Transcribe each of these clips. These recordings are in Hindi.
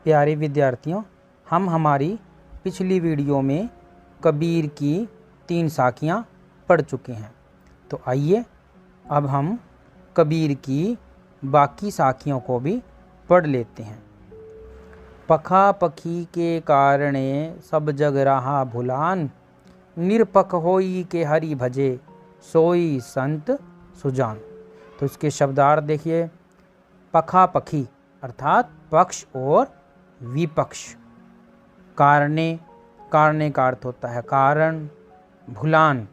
प्यारे विद्यार्थियों, हम हमारी पिछली वीडियो में कबीर की 3 साखियाँ पढ़ चुके हैं। तो आइए अब हम कबीर की बाकी साखियों को भी पढ़ लेते हैं। पखा पखी के कारणे सब जग रहा भुलान, निरपख होई के हरि भजे सोई संत सुजान। तो इसके शब्दार्थ देखिए। पखा पखी अर्थात पक्ष और विपक्ष। कारणे, कारणे का अर्थ होता है कारण, भुलान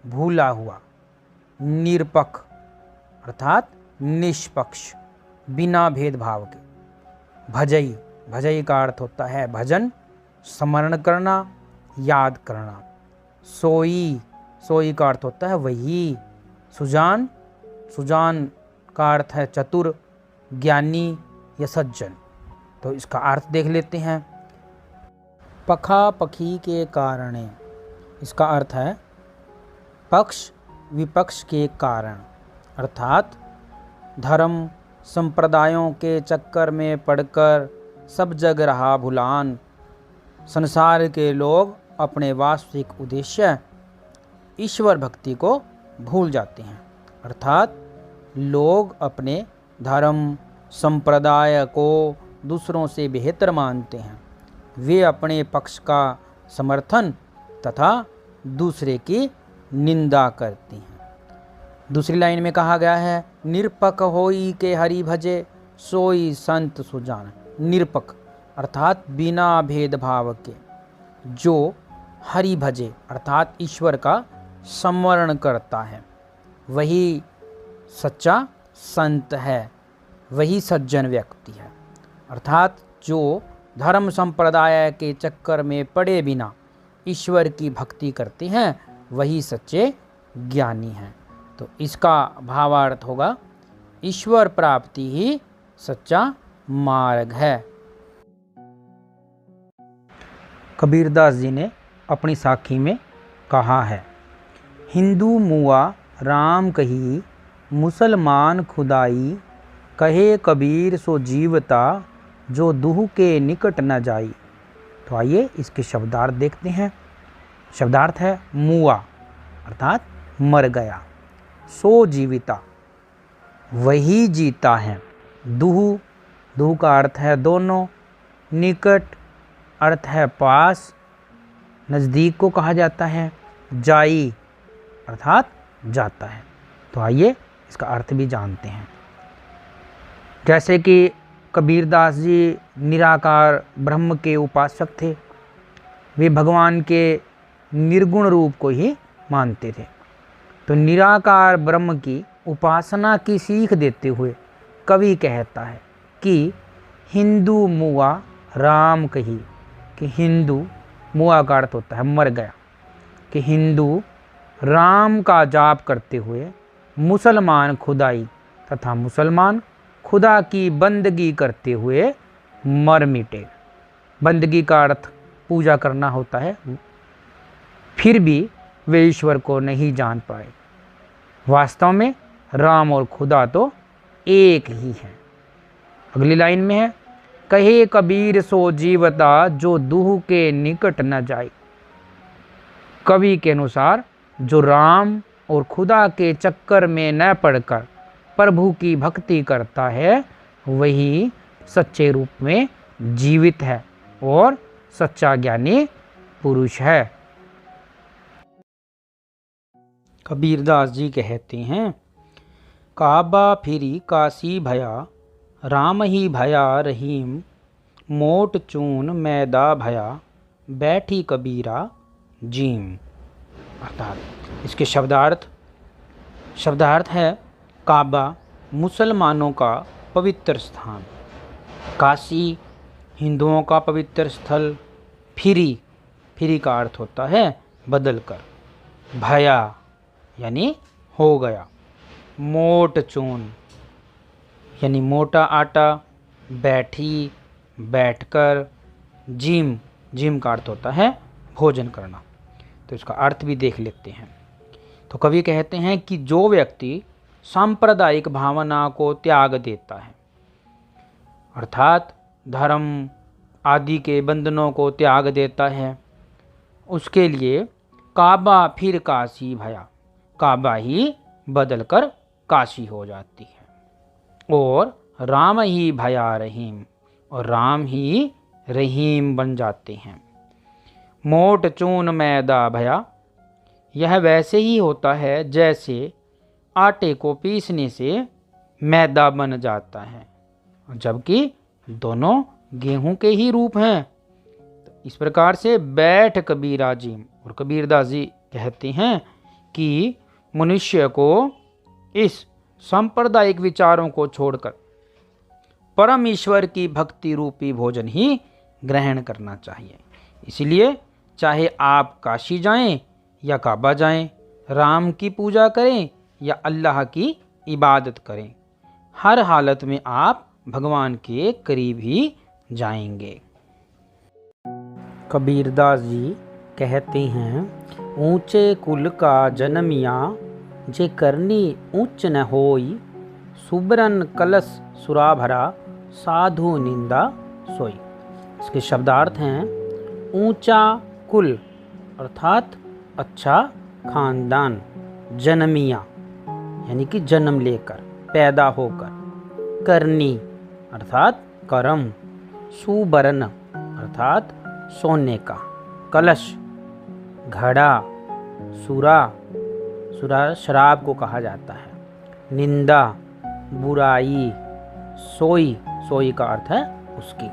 भूला हुआ, निरपख अर्थात निष्पक्ष बिना भेदभाव के, भजई, भजई का अर्थ होता है भजन, स्मरण करना, याद करना, सोई, सोई का अर्थ होता है वही, सुजान, सुजान का अर्थ है चतुर, ज्ञानी या सज्जन। तो इसका अर्थ देख लेते हैं। पखा पखी के कारणे, इसका अर्थ है पक्ष विपक्ष के कारण, अर्थात धर्म संप्रदायों के चक्कर में पड़कर सब जग रहा भुलान। संसार के लोग अपने वास्तविक उद्देश्य ईश्वर भक्ति को भूल जाते हैं, अर्थात लोग अपने धर्म संप्रदाय को दूसरों से बेहतर मानते हैं। वे अपने पक्ष का समर्थन तथा दूसरे की निंदा करती हैं। दूसरी लाइन में कहा गया है, निरपख होई के हरि भजे सोई संत सुजान। निरपख अर्थात बिना भेदभाव के, जो हरि भजे अर्थात ईश्वर का स्मरण करता है, वही सच्चा संत है, वही सज्जन व्यक्ति है। अर्थात जो धर्म संप्रदाय के चक्कर में पड़े बिना ईश्वर की भक्ति करते हैं, वही सच्चे ज्ञानी हैं। तो इसका भावार्थ होगा, ईश्वर प्राप्ति ही सच्चा मार्ग है। कबीरदास जी ने अपनी साखी में कहा है, हिंदू मुआ राम कही, मुसलमान खुदाई, कहे कबीर सो जीवता, जो दूह के निकट न जाई। तो आइए इसके शब्दार्थ देखते हैं। शब्दार्थ है मुआ अर्थात मर गया, सो जीविता वही जीता है, दूह, दूह का अर्थ है दोनों, निकट अर्थ है पास, नज़दीक को कहा जाता है, जाई अर्थात जाता है। तो आइए इसका अर्थ भी जानते हैं। जैसे कि कबीरदास जी निराकार ब्रह्म के उपासक थे, वे भगवान के निर्गुण रूप को ही मानते थे। तो निराकार ब्रह्म की उपासना की सीख देते हुए कवि कहता है कि हिंदू मुआ राम कही, कि हिंदू, मुआ का अर्थ होता है मर गया, कि हिंदू राम का जाप करते हुए मुसलमान खुदाई तथा मुसलमान खुदा की बंदगी करते हुए मर मिटे। बंदगी का अर्थ पूजा करना होता है, फिर भी वे ईश्वर को नहीं जान पाए। वास्तव में राम और खुदा तो एक ही हैं। अगली लाइन में है, कहे कबीर सो जीवता, जो दूह के निकट न जाए। कवि के अनुसार जो राम और खुदा के चक्कर में न पड़कर प्रभु की भक्ति करता है, वही सच्चे रूप में जीवित है और सच्चा ज्ञानी पुरुष है। कबीरदास जी कहते हैं, काबा फिरी काशी भया, राम ही भया रहीम, मोट चून मैदा भया, बैठी कबीरा जीम। अर्थात इसके शब्दार्थ है, काबा मुसलमानों का पवित्र स्थान, काशी हिंदुओं का पवित्र स्थल, फिरी, फिरी का अर्थ होता है बदल कर, भया यानी हो गया, मोट चून यानी मोटा आटा, बैठी बैठकर, जिम, जिम का अर्थ होता है भोजन करना। तो इसका अर्थ भी देख लेते हैं। तो कवि कहते हैं कि जो व्यक्ति सांप्रदायिक भावना को त्याग देता है, अर्थात धर्म आदि के बंधनों को त्याग देता है, उसके लिए काबा फिर काशी भया, काबा ही बदलकर काशी हो जाती है। और राम ही भया रहीम, और राम ही रहीम बन जाते हैं। मोट चून मैदा भया, यह वैसे ही होता है जैसे आटे को पीसने से मैदा बन जाता है, जबकि दोनों गेहूं के ही रूप हैं। तो इस प्रकार से बैठ कबीरा जी, और कबीरदास जी कहते हैं कि मनुष्य को इस सांप्रदायिक विचारों को छोड़कर परम ईश्वर की भक्ति रूपी भोजन ही ग्रहण करना चाहिए। इसलिए चाहे आप काशी जाएं या काबा जाएं, राम की पूजा करें या अल्लाह की इबादत करें, हर हालत में आप भगवान के करीब ही जाएंगे। कबीरदास जी कहते हैं, ऊंचे कुल का जन्मिया, जे करनी ऊंच न होई, सुबरन कलश सुरा भरा, साधु निंदा सोई। इसके शब्दार्थ हैं, ऊंचा कुल अर्थात अच्छा खानदान, जन्मिया यानी कि जन्म लेकर, पैदा होकर, करनी अर्थात कर्म, सुबरन अर्थात सोने का, कलश घड़ा, सुरा शराब को कहा जाता है, निंदा बुराई, सोई का अर्थ है उसकी।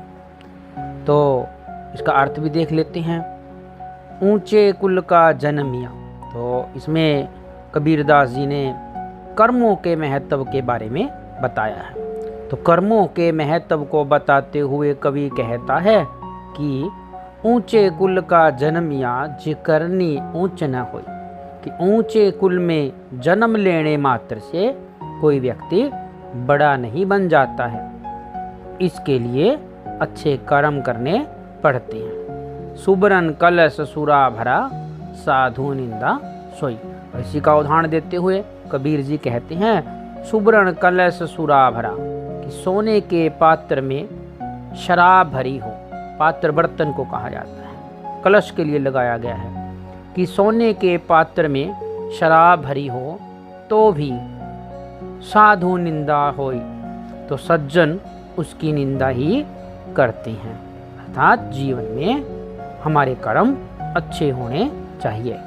तो इसका अर्थ भी देख लेते हैं, ऊंचे कुल का जन्मिया। तो इसमें कबीरदास जी ने कर्मों के महत्व के बारे में बताया है। तो कर्मों के महत्व को बताते हुए कवि कहता है कि ऊंचे कुल का जन्मिया, जे करनी ऊंच न होई, कि ऊंचे कुल में जन्म लेने मात्र से कोई व्यक्ति बड़ा नहीं बन जाता है, इसके लिए अच्छे कर्म करने पड़ते हैं। सुबरन कलश सुरा भरा, साधु निंदा सोई। इसी का उदाहरण देते हुए कबीर जी कहते हैं, सुबरन कलश सुरा भरा, कि सोने के पात्र में शराब भरी हो, पात्र बर्तन को कहा जाता है, कलश के लिए लगाया गया है, कि सोने के पात्र में शराब भरी हो तो भी साधु निंदा होई, तो सज्जन उसकी निंदा ही करते हैं। अर्थात जीवन में हमारे कर्म अच्छे होने चाहिए।